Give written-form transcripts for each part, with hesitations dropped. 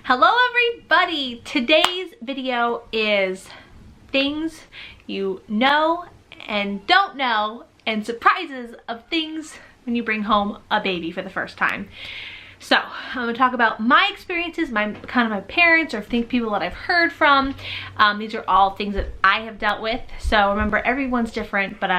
Hello everybody! Today's video is things you know and don't know and surprises of things when you bring home a baby for the first time. So I'm going to talk about my experiences, my parents or people that I've heard from. These are all things that I have dealt with. So remember, everyone's different, but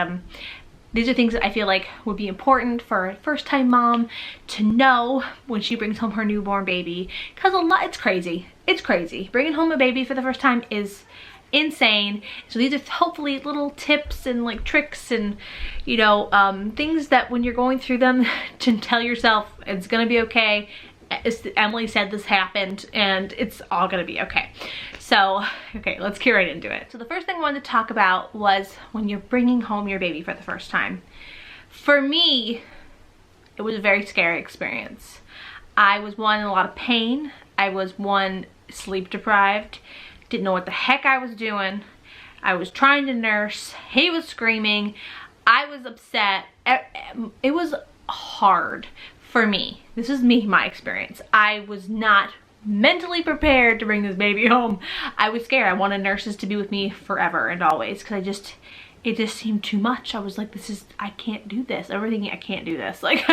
these are things that I feel like would be important for a first-time mom to know when she brings home her newborn baby. Because it's crazy. It's crazy. Bringing home a baby for the first time is insane. So these are hopefully little tips and like tricks and things that when you're going through them to tell yourself it's gonna be okay. As Emily said, this happened and it's all gonna be okay. So, okay, let's get right into it. So the first thing I wanted to talk about was when you're bringing home your baby for the first time. For me, it was a very scary experience. I was in a lot of pain. I was sleep deprived. Didn't know what the heck I was doing. I was trying to nurse. He was screaming. I was upset. It was hard for me. This is my experience. I was not mentally prepared to bring this baby home. I was scared. I wanted nurses to be with me forever and always because it just seemed too much. I was like, I can't do this. Everything, I can't do this. Like,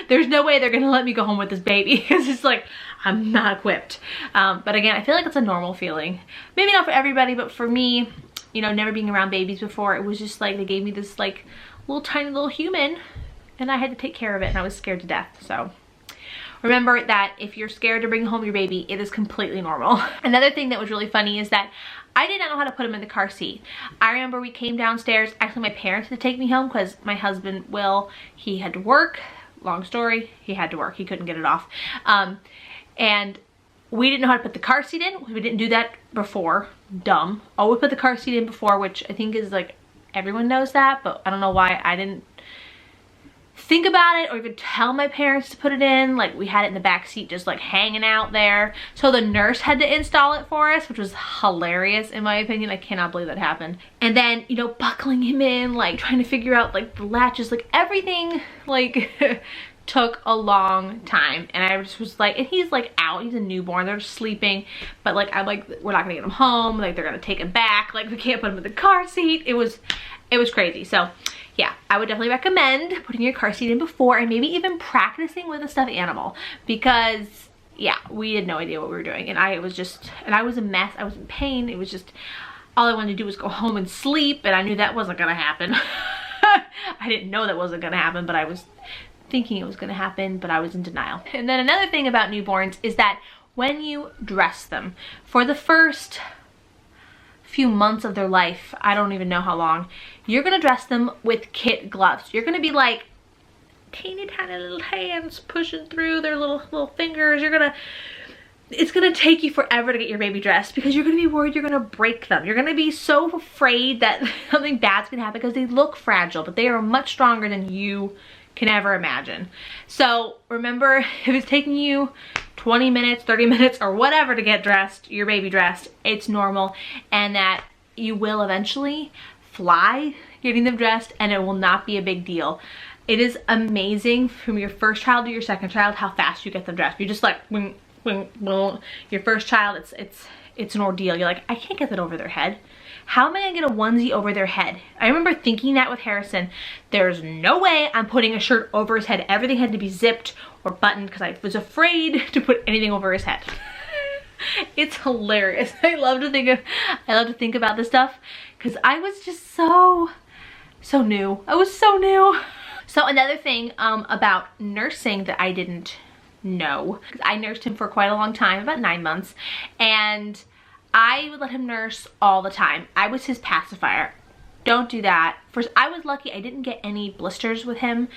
there's no way they're gonna let me go home with this baby because it's like, I'm not equipped. But again, I feel like it's a normal feeling. Maybe not for everybody, but for me, never being around babies before, it was just like, they gave me this like little tiny little human and I had to take care of it and I was scared to death. So remember that if you're scared to bring home your baby, it is completely normal. Another thing that was really funny is that I did not know how to put him in the car seat. I remember we came downstairs, actually my parents had to take me home because my husband, Will, he had to work. Long story, he had to work, he couldn't get it off. And we didn't know how to put the car seat in. We didn't do that before, dumb. Oh, we put the car seat in before, which I think is like, everyone knows that, but I don't know why I didn't think about it or even tell my parents to put it in. Like, we had it in the back seat just like hanging out there. So the nurse had to install it for us, which was hilarious in my opinion. I cannot believe that happened. And then, buckling him in, like trying to figure out like the latches, like everything like took a long time. And I just was like, and he's like out, he's a newborn, they're sleeping, but like I'm like, we're not gonna get him home, like they're gonna take him back, like we can't put him in the car seat. It was crazy. So yeah, I would definitely recommend putting your car seat in before and maybe even practicing with a stuffed animal because yeah, we had no idea what we were doing. And I was a mess. I was in pain. It was just, all I wanted to do was go home and sleep, and I knew that wasn't gonna happen. I didn't know that wasn't gonna happen, but I was thinking it was gonna happen, but I was in denial. And then another thing about newborns is that when you dress them, for the first few months of their life, I don't even know how long, you're gonna dress them with kid gloves. You're gonna be like teeny tiny little hands pushing through their little fingers. It's gonna take you forever to get your baby dressed because you're gonna be worried you're gonna break them. You're gonna be so afraid that something bad's gonna happen because they look fragile, but they are much stronger than you can ever imagine. So remember, if it's taking you 20 minutes, 30 minutes, or whatever to get dressed, your baby dressed, it's normal, and that you will eventually fly getting them dressed and it will not be a big deal. It is amazing from your first child to your second child how fast you get them dressed. You're just like, wing, wing, wing. Your first child, it's an ordeal. You're like, I can't get that over their head. How am I gonna get a onesie over their head? I remember thinking that with Harrison. There's no way I'm putting a shirt over his head. Everything had to be zipped or buttoned because I was afraid to put anything over his head. It's hilarious. I love to think about this stuff because I was just so new. I was so new. So another thing about nursing that I didn't know, because I nursed him for quite a long time, about 9 months, and I would let him nurse all the time. I was his pacifier. Don't do that. First, I was lucky I didn't get any blisters with him,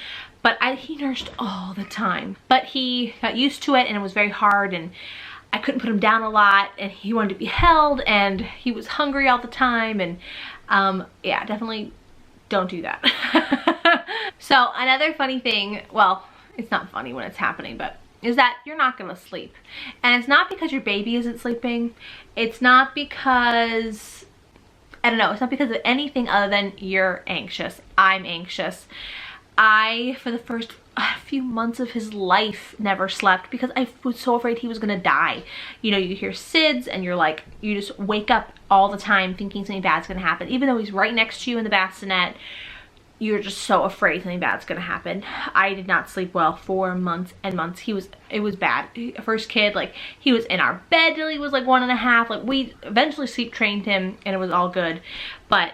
but he nursed all the time. But he got used to it and it was very hard and I couldn't put him down a lot and he wanted to be held and he was hungry all the time and yeah, definitely don't do that. So another funny thing, well, it's not funny when it's happening, but is that you're not gonna sleep. And it's not because your baby isn't sleeping. It's not because, I don't know, it's not because of anything other than you're anxious. I'm anxious. I, for the first few months of his life, never slept because I was so afraid he was gonna die. You know, you hear SIDS and you're like, you just wake up all the time thinking something bad's gonna happen. Even though he's right next to you in the bassinet, you're just so afraid something bad's gonna happen. I did not sleep well for months and months. It was bad. First kid, like, he was in our bed till he was like 1.5. Like, we eventually sleep trained him and it was all good. But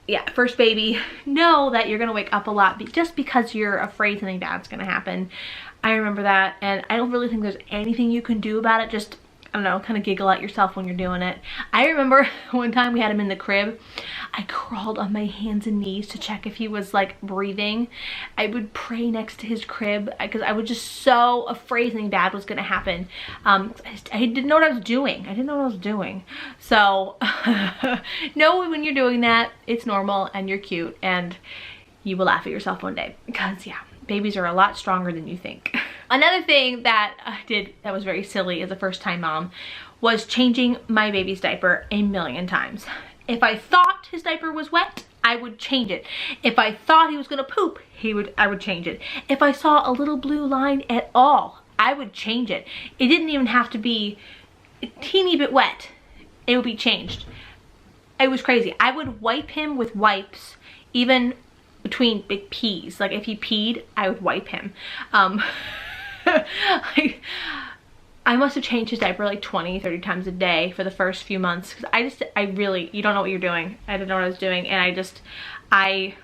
yeah, first baby, know that you're gonna wake up a lot just because you're afraid something bad's gonna happen. I remember that, and I don't really think there's anything you can do about it. Just, I don't know, kind of giggle at yourself when you're doing it. I remember one time we had him in the crib. I crawled on my hands and knees to check if he was like breathing. I would pray next to his crib because I was just so afraid something bad was gonna happen. I didn't know what I was doing. I didn't know what I was doing. So know when you're doing that, it's normal and you're cute and you will laugh at yourself one day because yeah, babies are a lot stronger than you think. Another thing that I did that was very silly as a first-time mom was changing my baby's diaper a million times. If I thought his diaper was wet, I would change it. If I thought he was gonna poop, I would change it. If I saw a little blue line at all, I would change it. It didn't even have to be a teeny bit wet. It would be changed. It was crazy. I would wipe him with wipes, even between big pees. Like if he peed, I would wipe him. I must have changed his diaper like 20-30 times a day for the first few months because I really, you don't know what you're doing. I didn't know what I was doing, and I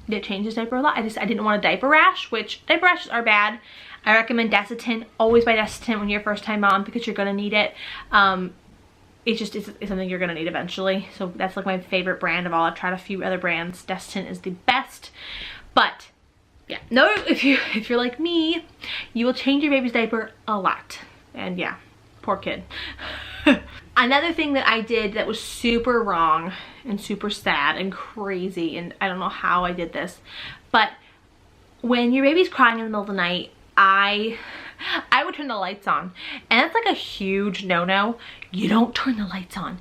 did change his diaper a lot. I didn't want a diaper rash, which diaper rashes are bad. I recommend Desitin. Always buy Desitin when you're a first-time mom because you're gonna need it. It's something you're gonna need eventually. So that's like my favorite brand of all. I've tried a few other brands. Desitin is the best, but yeah, no, if you're like me, you will change your baby's diaper a lot. And yeah, poor kid. Another thing that I did that was super wrong and super sad and crazy, and I don't know how I did this, but when your baby's crying in the middle of the night, I would turn the lights on. And that's like a huge no-no. You don't turn the lights on.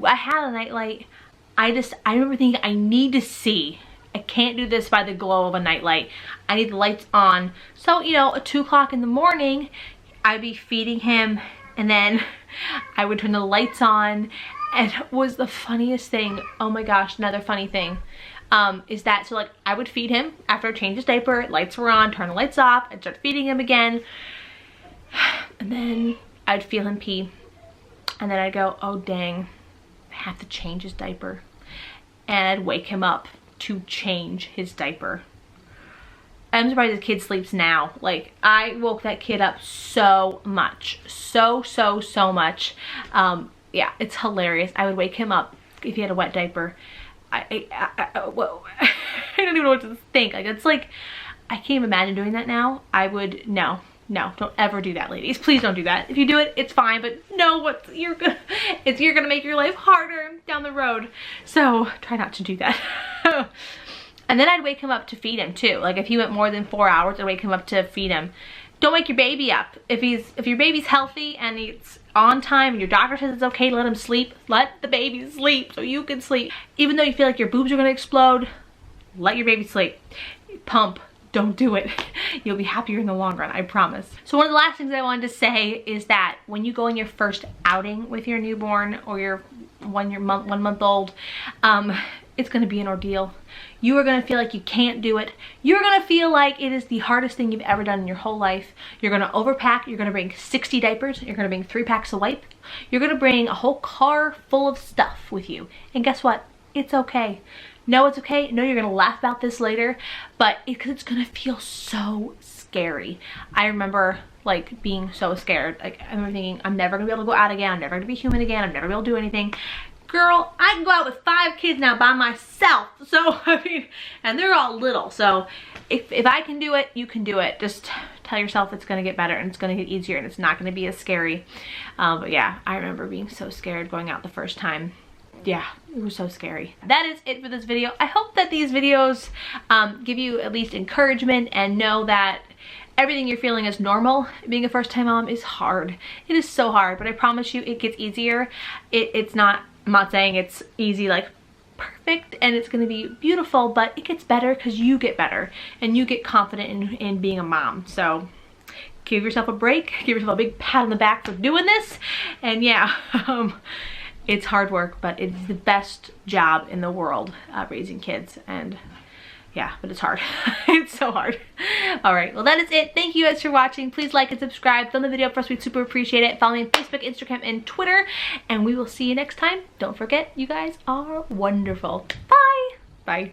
I had a nightlight. I remember thinking, I need to see. I can't do this by the glow of a nightlight. I need the lights on. So, you know, at 2 o'clock in the morning, I'd be feeding him and then I would turn the lights on, and it was the funniest thing. Oh my gosh, another funny thing is that, so like I would feed him after I changed his diaper, lights were on, turn the lights off, I'd start feeding him again, and then I'd feel him pee, and then I'd go, oh dang, I have to change his diaper, and I'd wake him up to change his diaper. I'm surprised his kid sleeps now. Like, I woke that kid up so much. So much. Yeah, it's hilarious. I would wake him up if he had a wet diaper. I don't even know what to think. Like, it's like, I can't even imagine doing that now. I would, no, don't ever do that, ladies. Please don't do that. If you do it, it's fine, but no, you're gonna make your life harder down the road. So try not to do that. And then I'd wake him up to feed him too. Like if he went more than 4 hours, I'd wake him up to feed him. Don't wake your baby up. If your baby's healthy and it's on time and your doctor says it's okay to let him sleep, let the baby sleep so you can sleep. Even though you feel like your boobs are gonna explode, let your baby sleep. Pump. Don't do it. You'll be happier in the long run, I promise. So one of the last things I wanted to say is that when you go on your first outing with your newborn or your 1 month old, it's gonna be an ordeal. You are gonna feel like you can't do it. You're gonna feel like it is the hardest thing you've ever done in your whole life. You're gonna overpack. You're gonna bring 60 diapers. You're gonna bring 3 packs of wipe. You're gonna bring a whole car full of stuff with you. And guess what? It's okay. No, it's okay. No, you're gonna laugh about this later, but because it's gonna feel so scary. I remember like being so scared. Like I remember thinking, I'm never gonna be able to go out again. I'm never gonna be human again. I'm never gonna be able to do anything. Girl, I can go out with 5 kids now by myself. So, I mean, and they're all little. So, if I can do it, you can do it. Just tell yourself it's going to get better and it's going to get easier and it's not going to be as scary. But yeah, I remember being so scared going out the first time. Yeah, it was so scary. That is it for this video. I hope that these videos give you at least encouragement and know that everything you're feeling is normal. Being a first-time mom is hard. It is so hard, but I promise you it gets easier. I'm not saying it's easy like perfect and it's gonna be beautiful, but it gets better because you get better and you get confident in being a mom. So give yourself a break, give yourself a big pat on the back for doing this. And yeah, it's hard work, but it's the best job in the world, raising kids. And yeah, but it's hard. It's so hard. All right, well that is it. Thank you guys for watching. Please like and subscribe. Thumb the video up for us, we'd super appreciate it. Follow me on Facebook, Instagram, and Twitter. And we will see you next time. Don't forget, you guys are wonderful. Bye. Bye.